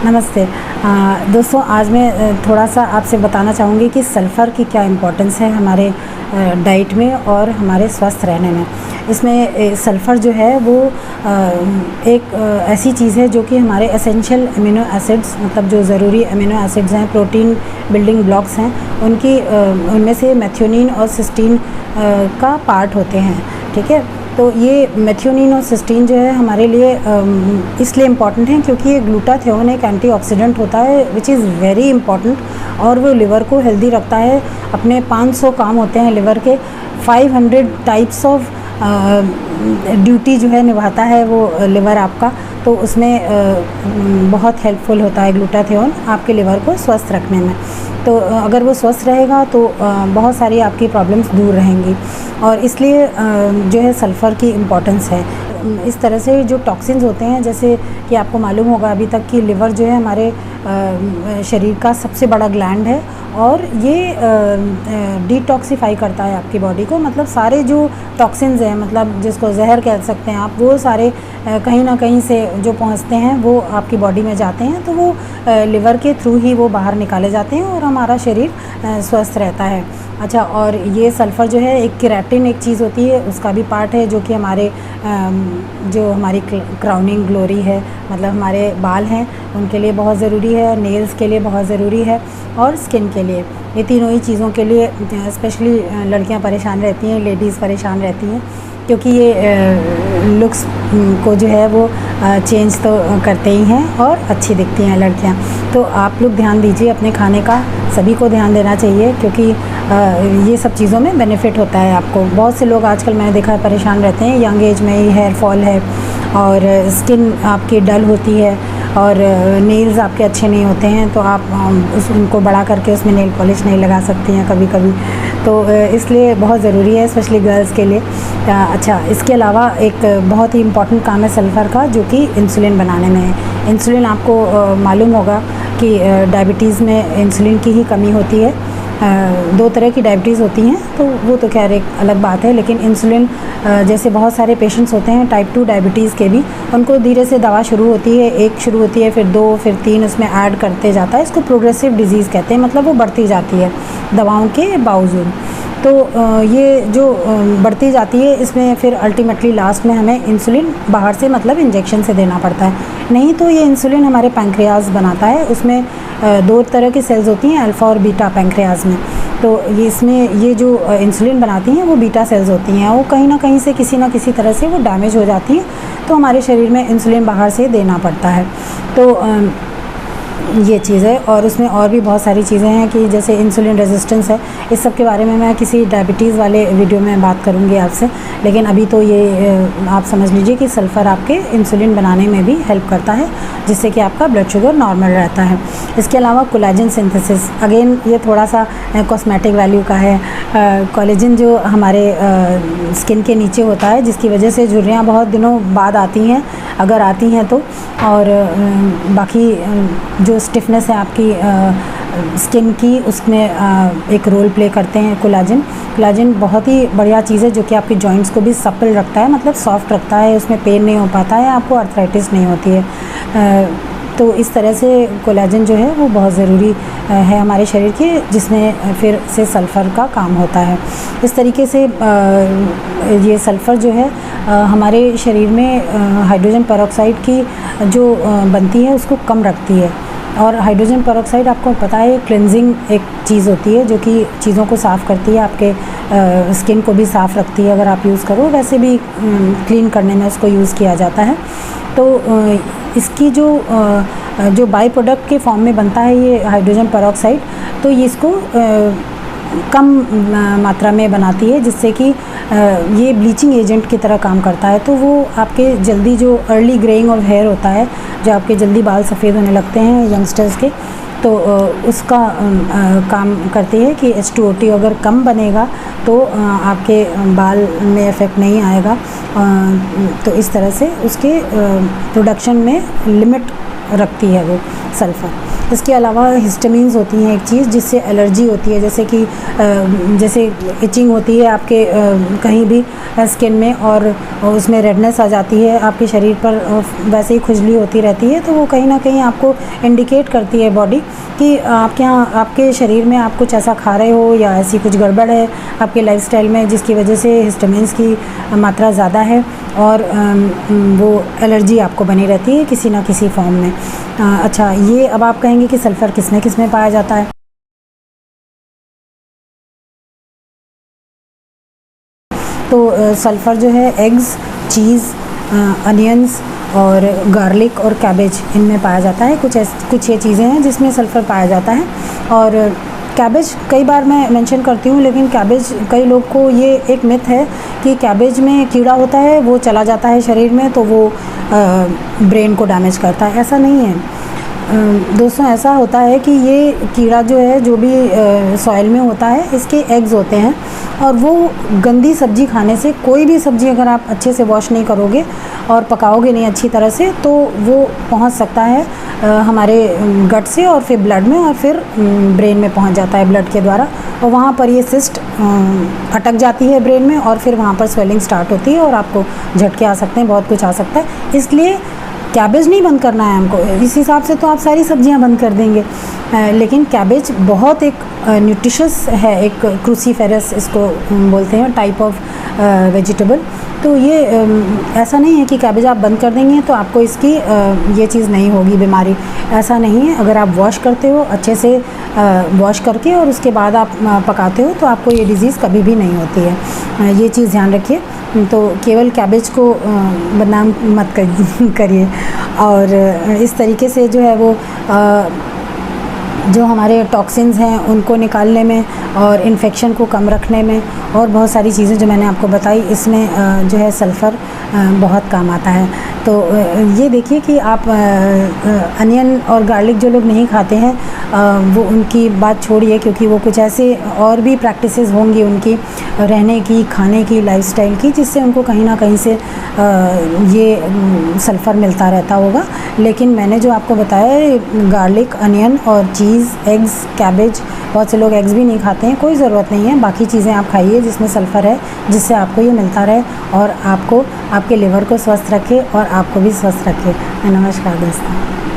नमस्ते। दोस्तों, आज मैं थोड़ा सा आपसे बताना चाहूँगी कि सल्फ़र की क्या इम्पोर्टेंस है हमारे डाइट में और हमारे स्वस्थ रहने में। इसमें सल्फ़र जो है वो एक ऐसी चीज़ है जो कि हमारे एसेंशियल अमीनो एसिड्स, मतलब जो ज़रूरी अमीनो एसिड्स हैं, प्रोटीन बिल्डिंग ब्लॉक्स हैं, उनमें से मेथियोनिन और सिस्टीन का पार्ट होते हैं। ठीक है, तो ये मेथियोनिन और सिस्टीन जो है हमारे लिए इसलिए इम्पॉर्टेंट है क्योंकि ये ग्लूटाथियोन एक एंटीऑक्सीडेंट होता है विच इज़ वेरी इम्पॉर्टेंट, और वो लिवर को हेल्दी रखता है। अपने 500 काम होते हैं लिवर के, 500 टाइप्स ऑफ ड्यूटी जो है निभाता है वो लिवर आपका। तो उसमें बहुत हेल्पफुल होता है ग्लूटाथियोन आपके लिवर को स्वस्थ रखने में। तो अगर वो स्वस्थ रहेगा तो बहुत सारी आपकी प्रॉब्लम्स दूर रहेंगी, और इसलिए जो है सल्फ़र की इम्पोर्टेंस है। इस तरह से जो टॉक्सिन्स होते हैं, जैसे कि आपको मालूम होगा अभी तक कि लिवर जो है हमारे शरीर का सबसे बड़ा ग्लैंड है, और ये डिटॉक्सिफाई करता है आपकी बॉडी को। मतलब सारे जो टॉक्सिन्स हैं, मतलब जिसको जहर कह सकते हैं आप, वो सारे कहीं ना कहीं से जो पहुंचते हैं वो आपकी बॉडी में जाते हैं, तो वो लिवर के थ्रू ही वो बाहर निकाले जाते हैं और हमारा शरीर स्वस्थ रहता है। अच्छा, और ये सल्फ़र जो है एक केराटिन एक चीज़ होती है, उसका भी पार्ट है, जो कि हमारे जो हमारी क्राउनिंग ग्लोरी है, मतलब हमारे बाल हैं उनके लिए बहुत ज़रूरी है, नेल्स के लिए बहुत ज़रूरी है, और स्किन के लिए। ये तीनों ही चीज़ों के लिए स्पेशली लड़कियां परेशान रहती हैं, लेडीज़ परेशान रहती हैं, क्योंकि ये लुक्स को जो है वो चेंज तो करते ही हैं और अच्छी दिखती हैं लड़कियां। तो आप लोग ध्यान दीजिए अपने खाने का, सभी को ध्यान देना चाहिए, क्योंकि ये सब चीज़ों में बेनिफिट होता है आपको। बहुत से लोग आजकल मैंने देखा है परेशान रहते हैं, यंग एज में ही हेयर फॉल है, और स्किन आपकी डल होती है, और नेल्स आपके अच्छे नहीं होते हैं, तो आप उनको बड़ा करके उसमें नेल पॉलिश नहीं लगा सकती हैं कभी कभी। तो इसलिए बहुत ज़रूरी है, स्पेशली गर्ल्स के लिए। अच्छा, इसके अलावा एक बहुत ही इम्पॉर्टेंट काम है सल्फ़र का, जो कि इंसुलिन बनाने में है। इंसुलिन आपको मालूम होगा कि डायबिटीज़ में इंसुलिन की ही कमी होती है। 2 तरह की डायबिटीज़ होती हैं, तो वो तो खैर एक अलग बात है, लेकिन इंसुलिन जैसे बहुत सारे पेशेंट्स होते हैं टाइप 2 डायबिटीज़ के भी, उनको धीरे से दवा शुरू होती है, 1 शुरू होती है, फिर 2, फिर 3 उसमें ऐड करते जाता है। इसको प्रोग्रेसिव डिजीज़ कहते हैं, मतलब वो बढ़ती जाती है दवाओं के बावजूद। तो ये जो बढ़ती जाती है, इसमें फिर अल्टीमेटली लास्ट में हमें इंसुलिन बाहर से, मतलब इंजेक्शन से देना पड़ता है। नहीं तो ये इंसुलिन हमारे पैंक्रियाज बनाता है, उसमें 2 तरह की सेल्स होती हैं, अल्फ़ा और बीटा पैंक्रियाज में। तो ये इसमें ये जो इंसुलिन बनाती हैं वो बीटा सेल्स होती हैं, वो कहीं ना कहीं से किसी ना किसी तरह से वो डैमेज हो जाती हैं, तो हमारे शरीर में इंसुलिन बाहर से देना पड़ता है। तो ये चीज़ है, और उसमें और भी बहुत सारी चीज़ें हैं कि जैसे इंसुलिन रेजिस्टेंस है। इस सब के बारे में मैं किसी डायबिटीज़ वाले वीडियो में बात करूँगी आपसे, लेकिन अभी तो ये आप समझ लीजिए कि सल्फ़र आपके इंसुलिन बनाने में भी हेल्प करता है, जिससे कि आपका ब्लड शुगर नॉर्मल रहता है। इसके अलावा कोलेजन सिंथेसिस, अगेन ये थोड़ा सा कॉस्मेटिक वैल्यू का है। कोलेजन जो हमारे स्किन के नीचे होता है, जिसकी वजह से झुर्रियाँ बहुत दिनों बाद आती हैं, अगर आती हैं तो, और बाकी जो स्टिफनेस है आपकी स्किन की, उसमें एक रोल प्ले करते हैं कोलाजन। कोलाजन बहुत ही बढ़िया चीज़ है, जो कि आपके जॉइंट्स को भी सप्पल रखता है, मतलब सॉफ्ट रखता है, उसमें पेन नहीं हो पाता है, आपको आर्थराइटिस नहीं होती है। तो इस तरह से कोलाजन जो है वो बहुत ज़रूरी है हमारे शरीर के, जिसमें फिर से सल्फ़र का काम होता है। इस तरीके से ये सल्फ़र जो है हमारे शरीर में हाइड्रोजन पेरोक्साइड की जो बनती है उसको कम रखती है। और हाइड्रोजन पेरोक्साइड आपको पता है क्लेंजिंग एक चीज़ होती है, जो कि चीज़ों को साफ़ करती है, आपके स्किन को भी साफ़ रखती है अगर आप यूज़ करो, वैसे भी क्लीन करने में उसको यूज़ किया जाता है। तो इसकी जो बाई प्रोडक्ट के फॉर्म में बनता है ये हाइड्रोजन पेरोक्साइड, तो ये इसको कम मात्रा में बनाती है, जिससे कि ये ब्लीचिंग एजेंट की तरह काम करता है। तो वो आपके जल्दी जो अर्ली ग्रेइंग ऑफ हेयर होता है, जो आपके जल्दी बाल सफ़ेद होने लगते हैं यंगस्टर्स के, तो उसका काम करती है कि H2O2 अगर कम बनेगा तो आपके बाल में इफ़ेक्ट नहीं आएगा। तो इस तरह से उसके प्रोडक्शन में लिमिट रखती है वो सल्फ़र। इसके अलावा हिस्टामिन्स होती हैं एक चीज़ जिससे एलर्जी होती है, जैसे कि जैसे इचिंग होती है आपके कहीं भी स्किन में और उसमें रेडनेस आ जाती है आपके शरीर पर, वैसे ही खुजली होती रहती है, तो वो कहीं ना कहीं आपको इंडिकेट करती है बॉडी कि आपके यहाँ आपके शरीर में आप कुछ ऐसा खा रहे हो या ऐसी कुछ गड़बड़ है आपके लाइफस्टाइल में जिसकी वजह से हिस्टामिन्स की मात्रा ज़्यादा है और वो एलर्जी आपको बनी रहती है किसी ना किसी फॉर्म में। अच्छा, ये अब आप कहेंगे कि सल्फ़र किस में पाया जाता है। तो सल्फ़र जो है एग्स, चीज़, अनियंस और गार्लिक और कैबेज इनमें पाया जाता है। कुछ ये चीज़ें हैं जिसमें सल्फ़र पाया जाता है। और कैबेज कई बार मैं मेंशन करती हूँ, लेकिन कैबेज कई लोग को ये एक मिथ है कि कैबेज में कीड़ा होता है, वो चला जाता है शरीर में तो वो ब्रेन को डैमेज करता है। ऐसा नहीं है दोस्तों, ऐसा होता है कि ये कीड़ा जो है, जो भी सॉइल में होता है, इसके एग्स होते हैं और वो गंदी सब्ज़ी खाने से, कोई भी सब्ज़ी अगर आप अच्छे से वॉश नहीं करोगे और पकाओगे नहीं अच्छी तरह से, तो वो पहुंच सकता है हमारे गट से और फिर ब्लड में और फिर ब्रेन में पहुंच जाता है ब्लड के द्वारा, और वहाँ पर ये सिस्ट अटक जाती है ब्रेन में और फिर वहाँ पर स्वेलिंग स्टार्ट होती है और आपको झटके आ सकते हैं, बहुत कुछ आ सकता है। इसलिए कैबेज नहीं बंद करना है हमको। इस हिसाब से तो आप सारी सब्जियां बंद कर देंगे, लेकिन कैबेज बहुत एक न्यूट्रिशस है, एक क्रूसीफेरस इसको बोलते हैं, टाइप ऑफ वेजिटेबल। तो ये ऐसा नहीं है कि कैबेज आप बंद कर देंगे तो आपको इसकी ये चीज़ नहीं होगी, बीमारी, ऐसा नहीं है। अगर आप वॉश करते हो अच्छे से, वॉश करके और उसके बाद आप पकाते हो तो आपको ये डिज़ीज़ कभी भी नहीं होती है। ये चीज़ ध्यान रखिए। तो केवल कैबेज को बदनाम मत करिए। और इस तरीके से जो है वो जो हमारे टॉक्सिन्स हैं उनको निकालने में और इन्फेक्शन को कम रखने में और बहुत सारी चीज़ें जो मैंने आपको बताई, इसमें जो है सल्फ़र बहुत काम आता है। तो ये देखिए कि आप अनियन और गार्लिक जो लोग नहीं खाते हैं वो उनकी बात छोड़िए, क्योंकि वो कुछ ऐसे और भी प्रैक्टिसेस होंगी उनकी रहने की, खाने की, लाइफस्टाइल की, जिससे उनको कहीं ना कहीं से ये सल्फ़र मिलता रहता होगा। लेकिन मैंने जो आपको बताया, गार्लिक, अनियन और चीज़, एग्स, कैबेज, बहुत से लोग एग्स भी नहीं खाते हैं, कोई ज़रूरत नहीं है। बाकी चीज़ें आप खाइए जिसमें सल्फ़र है, जिससे आपको ये मिलता रहे और आपको आपके लिवर को स्वस्थ रखे और आपको भी स्वस्थ रखे। नमस्कार दोस्तों।